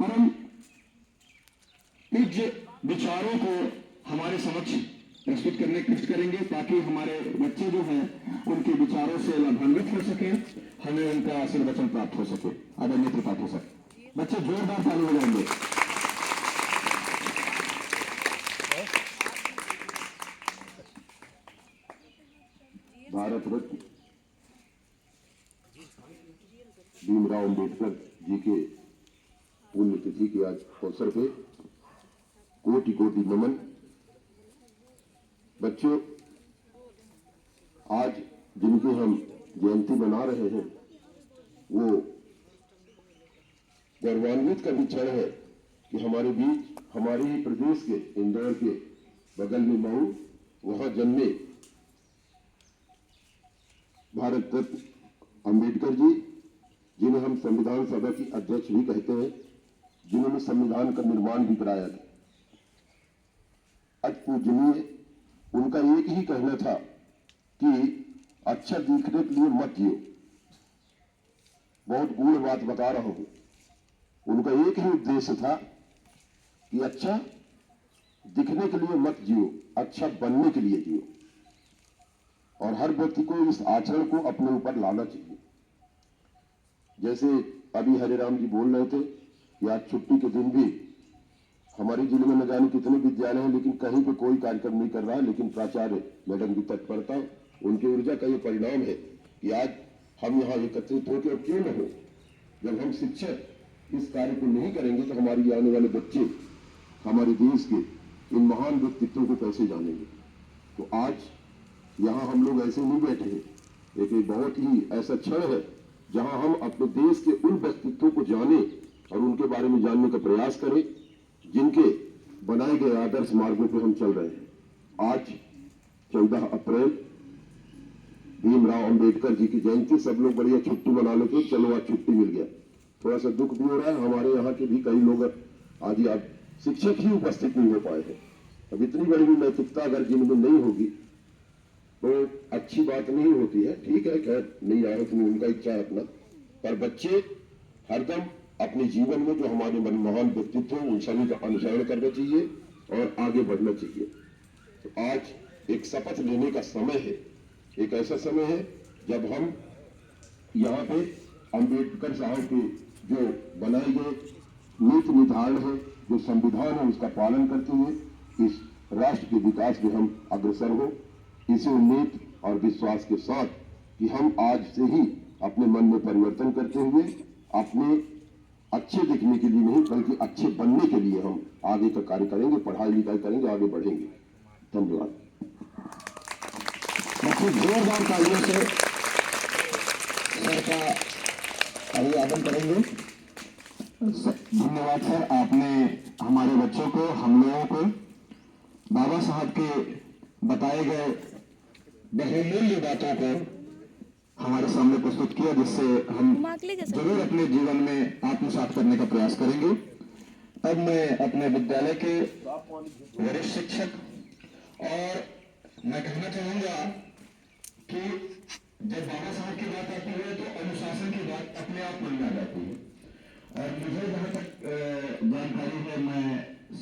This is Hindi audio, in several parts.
परम पूज्य विचारों को हमारे समक्ष प्रस्तुत करने की कोशिश करेंगे ताकि हमारे बच्चे जो हैं उनके विचारों से लाभान्वित हो सके, हमें उनका आशीर्वचन प्राप्त हो सके। आदरणीय त्रिपाठी सर, बच्चे जोरदार ताली बजाएंगे। भारत रत्न भीमराव अंबेडकर जी के पुण्यतिथि के आज अवसर पे कोटि कोटि नमन। बच्चों, आज जिनकी हम जयंती मना रहे हैं वो गौरवान्वित का भी क्षण है कि हमारे बीच, हमारे ही प्रदेश के इंदौर के बगल में मऊ, वहां जन्मे भारत रत्न अंबेडकर जी, जिन्हें हम संविधान सभा की अध्यक्ष भी कहते हैं, जिन्होंने संविधान का निर्माण भी कराया था। आज पूजनीय, उनका एक ही कहना था कि अच्छा दिखने के लिए मत जियो। बहुत गूढ़ बात बता रहा हूं। उनका एक ही उद्देश्य था कि अच्छा दिखने के लिए मत जियो, अच्छा बनने के लिए जियो। और हर व्यक्ति को इस आचरण को अपने ऊपर लाना चाहिए। जैसे अभी हरिराम जी बोल रहे थे कि आज छुट्टी के दिन भी हमारे जिले में न जाने कितने विद्यालय हैं, लेकिन कहीं पे कोई कार्यक्रम नहीं कर रहा है, लेकिन प्राचार्य मैडम की तत्परता, उनकी ऊर्जा का ये परिणाम है कि आज हम यहाँ एकत्रित होकर, क्यों न हो, जब हम शिक्षक इस कार्य को नहीं करेंगे तो हमारी आने वाले बच्चे हमारे देश के इन महान व्यक्तित्वों को कैसे जानेंगे। तो आज यहाँ हम लोग ऐसे नहीं बैठे हैं, एक बहुत ही ऐसा क्षण है जहां हम अपने देश के उन व्यक्तित्वों को जाने और उनके बारे में जानने का प्रयास करें जिनके बनाए गए आदर्श मार्गों पर हम चल रहे हैं। आज 14 अप्रैल भीमराव अंबेडकर जी की जयंती, सब लोग बढ़िया छुट्टी मना लेते, चलो आज छुट्टी मिल गया। थोड़ा सा दुख भी हो रहा है, हमारे यहाँ के भी कई लोग आज शिक्षक ही उपस्थित नहीं हो पाए हैं। अब इतनी बड़ी भी नैतिकता अगर जिनमें नहीं होगी तो अच्छी बात नहीं होती है। ठीक है, खैर नहीं आए तो उनका इच्छा है अपना, पर बच्चे हरदम अपने जीवन में जो हमारे महान व्यक्तित्व हैं उन सभी का अनुसरण करना चाहिए और आगे बढ़ना चाहिए। तो आज एक शपथ लेने का समय है, एक ऐसा समय है जब हम यहाँ पे अंबेडकर साहब के जो बनाए गए नीति निर्धारण है, जो संविधान है, उसका पालन करते हुए इस राष्ट्र के विकास में हम अग्रसर हो। इसी उम्मीद और विश्वास के साथ कि हम आज से ही अपने मन में परिवर्तन करते हुए अपने अच्छे दिखने के लिए नहीं बल्कि अच्छे बनने के लिए हम आगे का कार्य करेंगे, पढ़ाई लिखाई करेंगे, आगे बढ़ेंगे। धन्यवाद। जोरदार तालियों से सर का अभिवादन करेंगे। धन्यवाद सर, आपने हमारे बच्चों को, हम लोगों को बाबा साहब के बताए गए बहुमूल्य बातों को हमारे सामने प्रस्तुत किया, जिससे हम जरूर अपने जीवन में आत्मसात करने का प्रयास करेंगे। अब मैं अपने विद्यालय के वरिष्ठ शिक्षक, और मैं कहना चाहूंगा कि जब बाबा साहब की बात आती है तो अनुशासन की बात अपने आप मन में आ जाती है। और मुझे जहाँ तक जानकारी है,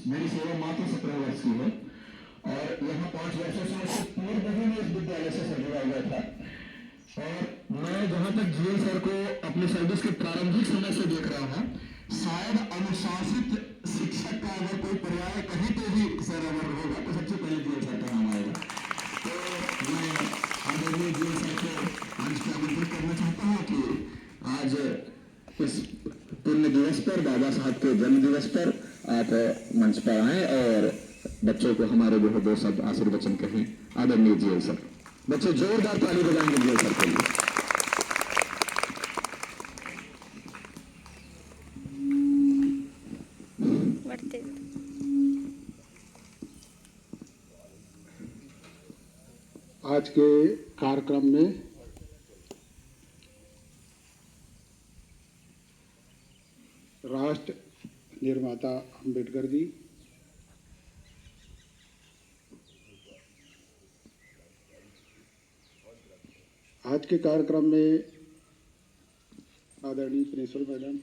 मेरी सेवा मात्र 17 वर्ष की है और यहाँ 5 वर्षों से पूर्व भी मैं इस विद्यालय से जुड़ा हुआ था। और मैं जहाँ तक जीएल सर को अपने सर्विस के प्रारंभिक समय से देख रहा हूँ, शायद अनुशासित शिक्षक का अगर कोई पर्याय कहीं पे भी सर अगर होगा तो सबसे पहले जीएल सर का नाम आएगा। तो मैं आदरणीय जीएल सर को आज का आमंत्रित करना चाहता हूँ कि आज इस पुण्य दिवस पर, बाबा साहब के जन्म दिवस पर आप मंच पर आए और बच्चों को हमारे जो है 2 शब्द आशीर्वचन कहें। आदरणीय जीएल सर, बच्चे जोरदार ताली बजाएंगे जीएल सर के लिए। आज के कार्यक्रम में राष्ट्र निर्माता अंबेडकर जी, आज के कार्यक्रम में आदरणीय प्रिंसिपल मैडम,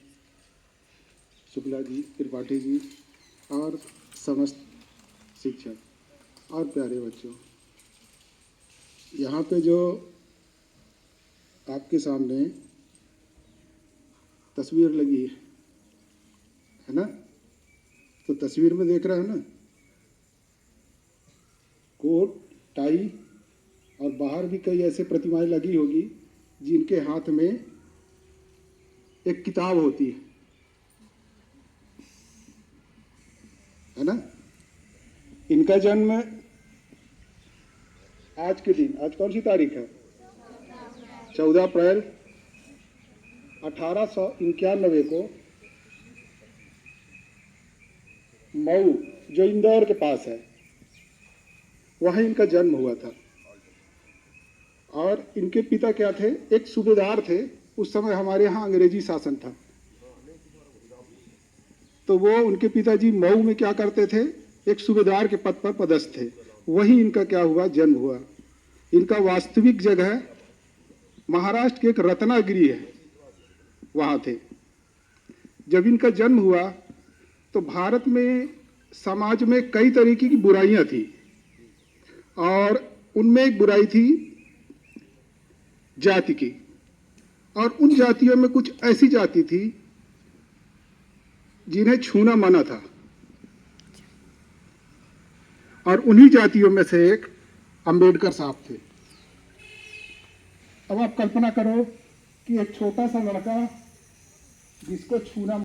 शुक्ला जी, त्रिपाठी जी और समस्त शिक्षक और प्यारे बच्चों, यहाँ पे जो आपके सामने तस्वीर लगी है ना, तो तस्वीर में देख रहे हो ना, कोट टाई और बाहर भी कई ऐसे प्रतिमाएं लगी होगी जिनके हाथ में एक किताब होती है ना। इनका जन्म आज के दिन, आज कौन सी तारीख है, 14 अप्रैल 1891 को मऊ, जो इंदौर के पास है, वहाँ इनका जन्म हुआ था। और इनके पिता क्या थे, एक सूबेदार थे। उस समय हमारे यहाँ अंग्रेजी शासन था, तो वो उनके पिताजी मऊ में क्या करते थे, एक सूबेदार के पद पर पदस्थ थे। वही इनका क्या हुआ, जन्म हुआ। इनका वास्तविक जगह महाराष्ट्र के एक रत्नागिरी है, वहाँ थे। जब इनका जन्म हुआ तो भारत में समाज में कई तरीके की बुराइयां थी, और उनमें एक बुराई थी जाति की। और उन जातियों में कुछ ऐसी जाति थी जिन्हें छूना मना था, और उन्हीं जातियों में से एक अंबेडकर साहब थे। अब आप कल्पना करो कि एक छोटा सा लड़का जिसको छूना